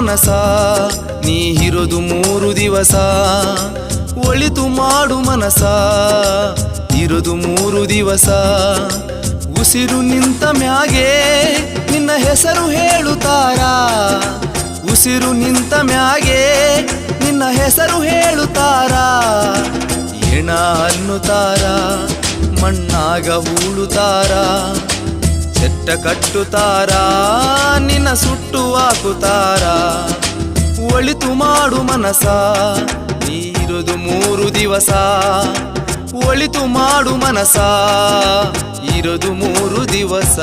ಮನಸ ನೀ ಇರೋದು 3 ದಿವಸ ಒಳಿತು ಮಾಡು ಮನಸ ಇರೋದು 3 ದಿವಸ ಉಸಿರು ನಿಂತ ಮ್ಯಾಗೆ ನಿನ್ನ ಹೆಸರು ಹೇಳುತ್ತಾರ ಉಸಿರು ನಿಂತ ಮ್ಯಾಗೆ ನಿನ್ನ ಹೆಸರು ಹೇಳುತ್ತಾರ ಹೆಣ ಅನ್ನುತ್ತಾರ ಮಣ್ಣಾಗ ಹೂಳುತ್ತಾರ ಚೆಟ್ಟ ಕಟ್ಟುತ್ತಾರ ನಿನ್ನ ಸುಟ್ಟು ಹಾಕುತ್ತಾರ ಒಳಿತು ಮಾಡು ಮನಸ ನೀರುದು 3 ದಿವಸ ಒಳಿತು ಮಾಡು ಮನಸ ಇರೋದು 3 ದಿವಸ